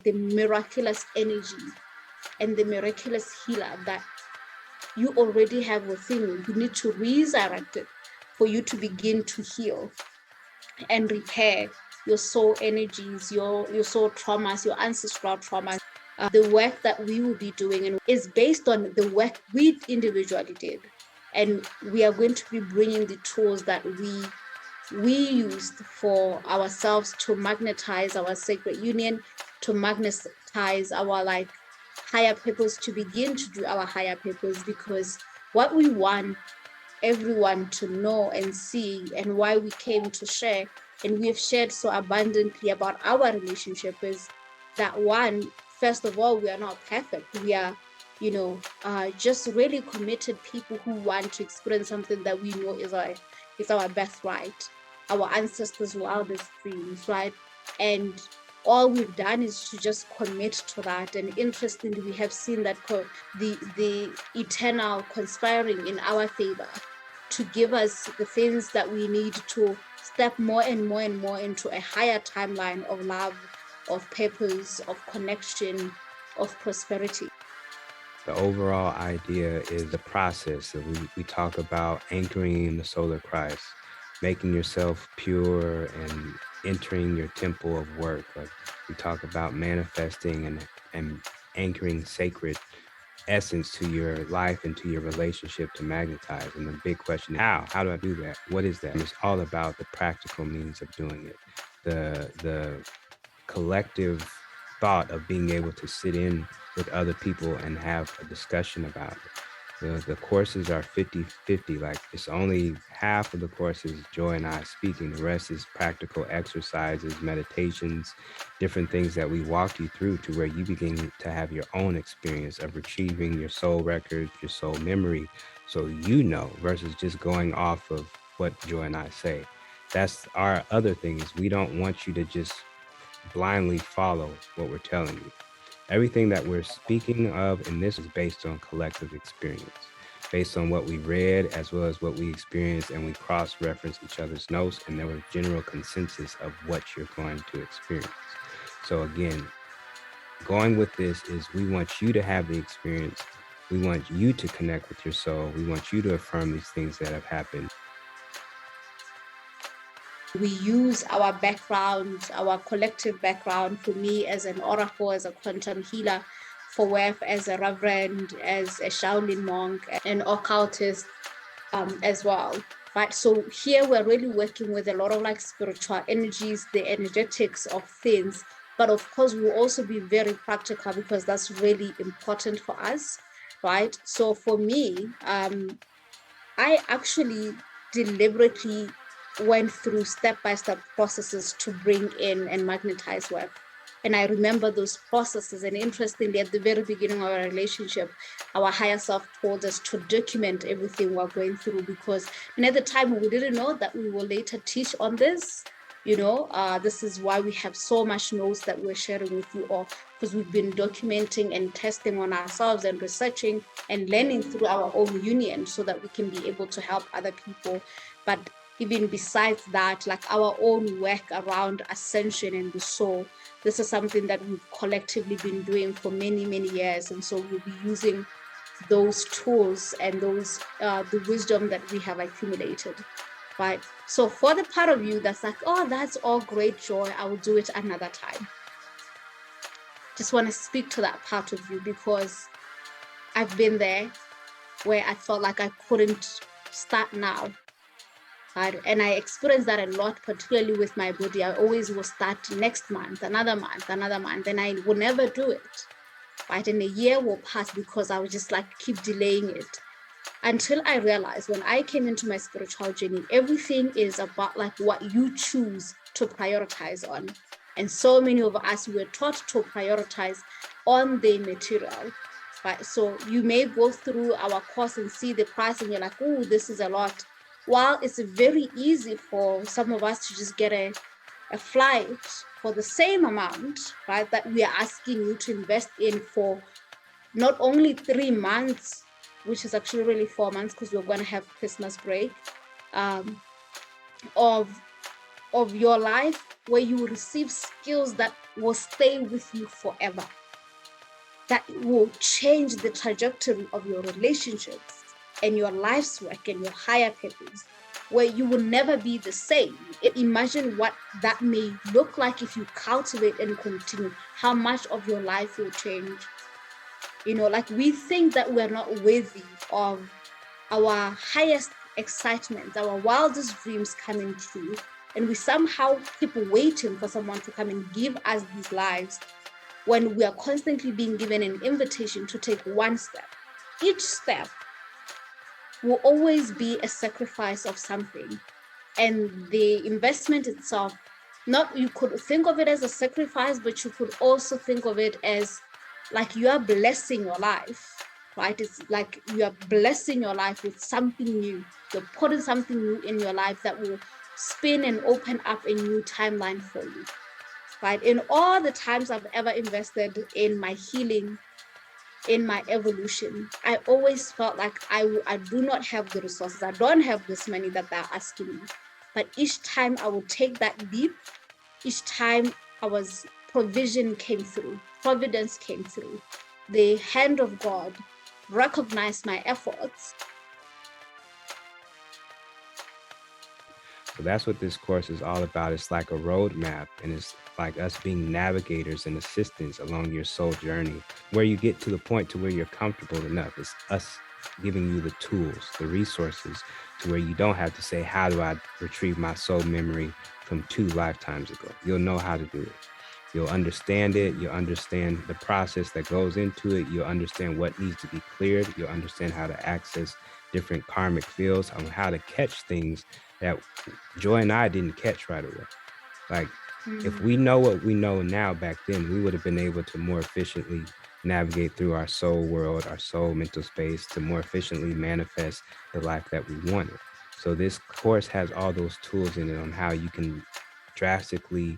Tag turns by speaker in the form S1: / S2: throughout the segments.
S1: the miraculous energy and the miraculous healer that you already have within you. You need to resurrect it for you to begin to heal and repair your soul energies, your soul traumas, your ancestral traumas. The work that we will be doing is based on the work we individually did. And we are going to be bringing the tools that we used for ourselves to magnetize our sacred union, to magnetize our higher purpose, to begin to do our higher purpose, because what we want everyone to know and see, and why we came to share, and we have shared so abundantly about our relationship, is that one, first of all, we are not perfect. We are, just really committed people who want to experience something that we know is our birthright, our ancestors' wildest dreams, right? And all we've done is to just commit to that. And interestingly, we have seen that the eternal conspiring in our favor to give us the things that we need to step more and more and more into a higher timeline of love, of purpose, of connection, of prosperity.
S2: The overall idea is the process that we talk about anchoring in the solar Christ, making yourself pure and entering your temple of work. Like we talk about manifesting and anchoring sacred essence to your life and to your relationship to magnetize. And the big question is how do I do that? What is that? It's all about the practical means of doing it. The collective thought of being able to sit in with other people and have a discussion about it. The courses are 50-50. Like it's only half of the courses Joy and I speaking. The rest is practical exercises, meditations, different things that we walk you through to where you begin to have your own experience of retrieving your soul records, your soul memory, so versus just going off of what Joy and I say. That's our other thing, is we don't want you to just blindly follow what we're telling you. Everything that we're speaking of in this is based on collective experience, based on what we read as well as what we experienced, and we cross-reference each other's notes, and there was general consensus of what you're going to experience. So again, going with this is we want you to have the experience. We want you to connect with your soul. We want you to affirm these things that have happened.
S1: We use our background, our collective background, for me as an oracle, as a quantum healer, for Wef as a reverend, as a Shaolin monk, an occultist as well. Right? So here we're really working with a lot of spiritual energies, the energetics of things. But of course, we'll also be very practical because that's really important for us, right? So for me, I actually deliberately went through step-by-step processes to bring in and magnetize work. And I remember those processes. And interestingly, at the very beginning of our relationship, our higher self told us to document everything we're going through, because at the time we didn't know that we will later teach on this. This is why we have so much notes that we're sharing with you all, because we've been documenting and testing on ourselves and researching and learning through our own union so that we can be able to help other people. But even besides that, our own work around ascension and the soul, this is something that we've collectively been doing for many, many years. And so we'll be using those tools and those the wisdom that we have accumulated, right? So for the part of you that's like, oh, that's all great, Joy, I will do it another time. Just want to speak to that part of you, because I've been there where I felt like I couldn't start now. Right? And I experienced that a lot, particularly with my body. I always will start next month, another month, and I will never do it. Right? And a year will pass because I would just keep delaying it, until I realized when I came into my spiritual journey, everything is about what you choose to prioritize on. And so many of us were taught to prioritize on the material. Right? So you may go through our course and see the price and you're like, oh, this is a lot. While it's very easy for some of us to just get a flight for the same amount, right, that we are asking you to invest in for not only 3 months, which is actually really 4 months because we're going to have Christmas break, of your life, where you receive skills that will stay with you forever, that will change the trajectory of your relationships and your life's work and your higher purpose, where you will never be the same. Imagine what that may look like if you cultivate and continue, how much of your life will change. Like we think that we're not worthy of our highest excitement, our wildest dreams coming true. And we somehow keep waiting for someone to come and give us these lives when we are constantly being given an invitation to take one step. Each step will always be a sacrifice of something. And the investment itself, not, you could think of it as a sacrifice, but you could also think of it as like you are blessing your life, right? It's like you are blessing your life with something new. You're putting something new in your life that will spin and open up a new timeline for you, right? In all the times I've ever invested in my healing, in my evolution, I always felt like I do not have the resources. I don't have this money that they're asking me. But each time I would take that leap, each time provision came through, providence came through. The hand of God recognized my efforts.
S2: So that's what this course is all about. It's like a roadmap, and it's like us being navigators and assistants along your soul journey, where you get to the point to where you're comfortable enough. It's us giving you the tools, the resources, to where you don't have to say, how do I retrieve my soul memory from 2 lifetimes ago? You'll know how to do it. You'll understand it. You'll understand the process that goes into it. You'll understand what needs to be cleared. You'll understand how to access different karmic fields, on how to catch things that Joy and I didn't catch right away. Like, if we know what we know now back then, we would have been able to more efficiently navigate through our soul world, our soul mental space, to more efficiently manifest the life that we wanted. So this course has all those tools in it on how you can drastically,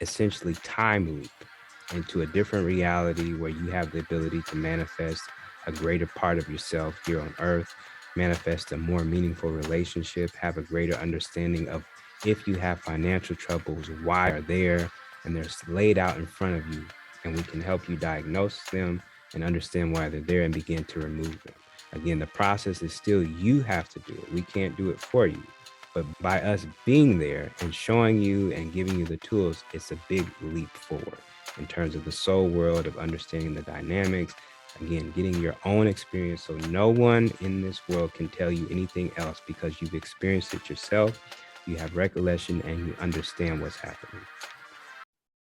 S2: essentially time leap into a different reality where you have the ability to manifest a greater part of yourself here on earth, manifest a more meaningful relationship, have a greater understanding of, if you have financial troubles, why are there, and they're laid out in front of you, and we can help you diagnose them and understand why they're there and begin to remove them. Again, the process is still, you have to do it. We can't do it for you. But by us being there and showing you and giving you the tools, it's a big leap forward in terms of the soul world, of understanding the dynamics. Again, getting your own experience, so no one in this world can tell you anything else, because you've experienced it yourself, you have recollection, and you understand what's happening.